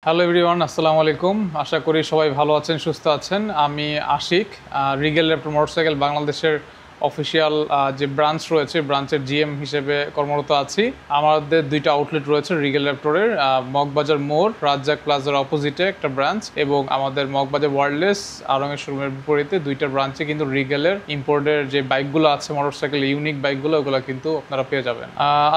Hello everyone, আসসালামু আলাইকুম। আশা করি সবাই ভালো আছেন, সুস্থ আছেন। আমি আশিক, রিগেল র্যাপটর মোটরসাইকেল বাংলাদেশের অফিসিয়াল যে ব্রাঞ্চ রয়েছে, ব্রাঞ্চের জিএম হিসেবে কর্মরত আছি। আমাদের দুইটা আউটলেট রয়েছে রিগেল র্যাপটরের, মগবাজার মোড় রাজ্জাক প্লাজার অপোজিটে একটা ব্রাঞ্চ, এবং আমাদের মগবাজার ওয়ার্ল্ডলেস আড়ংয়ের শোরুমের বিপরীতে দুইটা ব্রাঞ্চে কিন্তু রিগেলের ইম্পোর্টের যে বাইকগুলো আছে, মোটরসাইকেল ইউনিক বাইকগুলো, ওগুলো কিন্তু আপনারা পেয়ে যাবেন।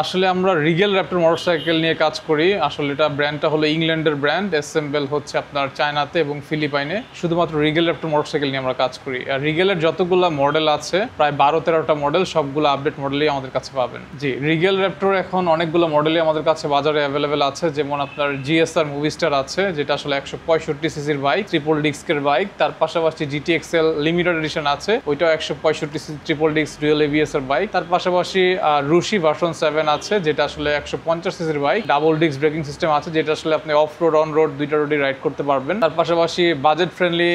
আসলে আমরা রিগেল র্যাপটর মোটরসাইকেল নিয়ে কাজ করি। আসলে এটা ব্র্যান্ডটা হলো ইংল্যান্ডের ব্র্যান্ড, অ্যাসেম্বল হচ্ছে আপনার চায়নাতে এবং ফিলিপাইনে। শুধুমাত্র রিগেল র্যাপটর মোটরসাইকেল নিয়ে আমরা কাজ করি। আর রিগেলের যতগুলো মডেল আছে, প্রায় 12-13টা মডেল, সবগুলো আপডেট মডেলই আমাদের কাছে পাবেন। জি, রিগেল র্যাপটর এখন অনেকগুলো মডেলই আমাদের কাছে বাজারে অ্যাভেলেবেল আছে। যেমন আপনার জিএসআর মুভিস্টার আছে, যেটা আসলে 165 সিসির বাইক, ট্রিপল ডিস্কের বাইক। তার পাশাপাশি জিটিএক্সএল লিমিটেড এডিশন আছে, ওইটাও 165 CC triple disc dual ABS এর বাইক। তার পাশাপাশি রুশি ভার্সন 7 আছে, যেটা আসলে 150 সিসির bike, double disc braking system আছে, যেটা আসলে আপনি অফ রোড অন রোড দুইটা রোডই রাইড করতে পারবেন। তার পাশাপাশি budget friendly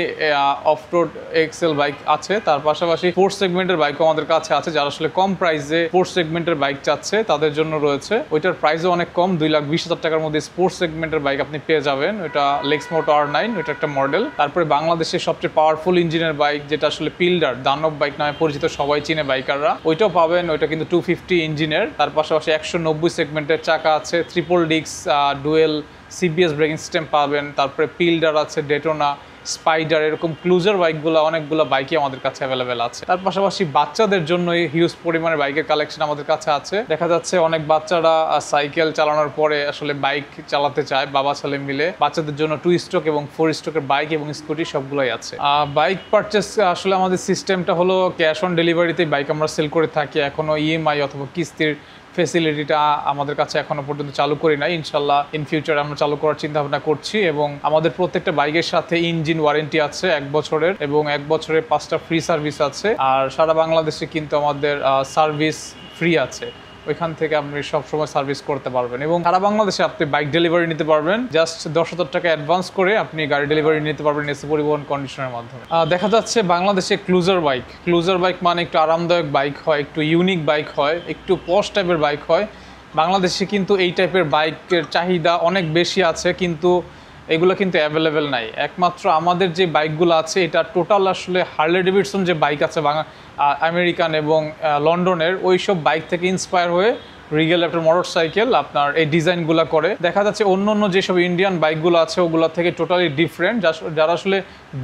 off road XL bike আছে। তার পাশাপাশি স্পোর্টস সেগমেন্টের বাইকও আমাদের কাছে আছে, যারা আসলে কম প্রাইসে স্পোর্টস সেগমেন্টের বাইক চাচ্ছে তাদের জন্য রয়েছে। ওইটার প্রাইসও অনেক কম, 2,20,000 টাকার মধ্যে স্পোর্টস সেগমেন্টের বাইক আপনি পেয়ে যাবেন। ওইটা লেক্সমোটো R9, ওইটা একটা মডেল। তারপরে বাংলাদেশের সবচেয়ে পাওয়ারফুল ইঞ্জিনের বাইক, যেটা আসলে পিল্ডার, দানব বাইক নামে পরিচিত, সবাই চিনে বাইকাররা, ওইটাও পাবেন। ওইটা কিন্তু 250 ইঞ্জিনের। তার পাশাপাশি 190 সেগমেন্টের চাকা আছে, triple disc dual CBS braking system পাবেন। তারপরে পিল্ডার আছে, ডেটোনা, স্পাইডার, এরকম ক্লুজার বাইকগুলো, অনেকগুলো বাইকই আমাদের কাছে অ্যাভেলেবেল আছে। তার পাশাপাশি বাচ্চাদের জন্য হিউজ পরিমাণে বাইকের কালেকশন আমাদের কাছে আছে। দেখা যাচ্ছে অনেক বাচ্চারা সাইকেল চালানোর পরে আসলে বাইক চালাতে চায়, বাবা ছেলে মিলে। বাচ্চাদের জন্য 2 স্ট্রোক এবং 4 স্ট্রোকের বাইক এবং স্কুটি সবগুলোই আছে। বাইক পারচেস আসলে আমাদের সিস্টেমটা হলো ক্যাশ অন ডেলিভারিতে বাইক আমরা সেল করে থাকি। এখনো ইএমআই অথবা কিস্তির ফেসিলিটিটা আমাদের কাছে এখনো পর্যন্ত চালু করি নাই। ইনশাল্লাহ ইন ফিউচার আমরা চালু করার চিন্তা ভাবনা করছি। এবং আমাদের প্রত্যেকটা বাইকের সাথে ইঞ্জিন ওয়ারেন্টি আছে 1 বছরের, এবং 1 বছরের 5টা ফ্রি সার্ভিস আছে। আর সারা বাংলাদেশে কিন্তু আমাদের সার্ভিস ফ্রি আছে, ওইখান থেকে আপনি সবসময় সার্ভিস করতে পারবেন। এবং সারা বাংলাদেশে আপনি বাইক ডেলিভারি নিতে পারবেন। জাস্ট 10,000 টাকা অ্যাডভান্স করে আপনি গাড়ি ডেলিভারি নিতে পারবেন এসি পরিবহন কন্ডিশনের মাধ্যমে। দেখা যাচ্ছে বাংলাদেশে ক্লুজার বাইক মানে একটু আরামদায়ক বাইক হয়, একটু ইউনিক বাইক হয়, একটু পশ টাইপের বাইক হয়। বাংলাদেশে কিন্তু এই টাইপের বাইকের চাহিদা অনেক বেশি আছে, কিন্তু এগুলো কিন্তু অ্যাভেলেবেল নাই। একমাত্র আমাদের যে বাইকগুলো আছে, এটা টোটাল আসলে হার্লে ডেভিডসন যে বাইক আছে আমেরিকান এবং লন্ডনের, ওই সব বাইক থেকে ইন্সপায়ার হয়ে রিগেল একটা মোটরসাইকেল আপনার এই ডিজাইনগুলো করে। দেখা যাচ্ছে অন্য যেসব ইন্ডিয়ান বাইকগুলো আছে ওগুলো থেকে টোটালি ডিফারেন্ট। যারা আসলে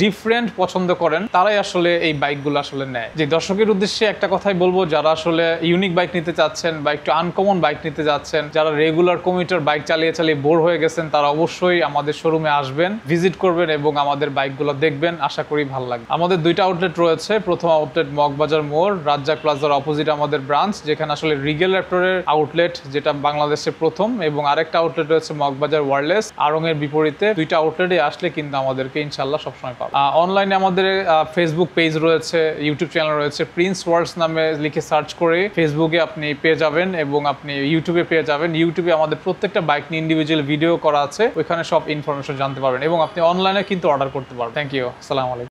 ডিফারেন্ট পছন্দ করেন তারাই আসলে এই বাইকগুলো আসলে নেয়। যে দর্শকের উদ্দেশ্যে একটা কথাই বলবো, যারা আসলে ইউনিক বাইক নিতে চাচ্ছেন বা একটু আনকমন বাইক নিতে যাচ্ছেন, যারা রেগুলার কমিউটার বাইক চালিয়ে বোর হয়ে গেছেন, তারা অবশ্যই আমাদের শোরুমে আসবেন, ভিজিট করবেন এবং আমাদের বাইকগুলো দেখবেন। আশা করি ভালো লাগবে। আমাদের দুইটা আউটলেট রয়েছে। প্রথম আউটলেট মগবাজার মোড় রাজ্জাক প্লাজার অপোজিট আমাদের ব্রাঞ্চ, যেখানে আসলে রিগেল র্যাপটরের আউটলেট, যেটা বাংলাদেশে প্রথম, এবং আরেকটা আউটলেট রয়েছে মগবাজার ওয়ার্ল্ডলেস আড়ংয়ের বিপরীতে। দুইটা আউটলেটে আসলে কিন্তু আমাদেরকে ইনশাল্লাহ সবসময় পাবেন। অনলাইনে আমাদের ফেসবুক পেজ রয়েছে, ইউটিউব চ্যানেল রয়েছে। প্রিন্স ওয়ার্ডস নামে লিখে সার্চ করে ফেসবুকে আপনি পেয়ে যাবেন, এবং আপনি ইউটিউবে পেয়ে যাবেন। ইউটিউবে আমাদের প্রত্যেকটা বাইক নিয়ে ইন্ডিভিজুয়াল ভিডিও করা আছে, ওইখানে সব ইনফরমেশন জানতে পারবেন, এবং আপনি অনলাইনে কিন্তু অর্ডার করতে পারবেন। থ্যাংক ইউ, আসসালামু আলাইকুম।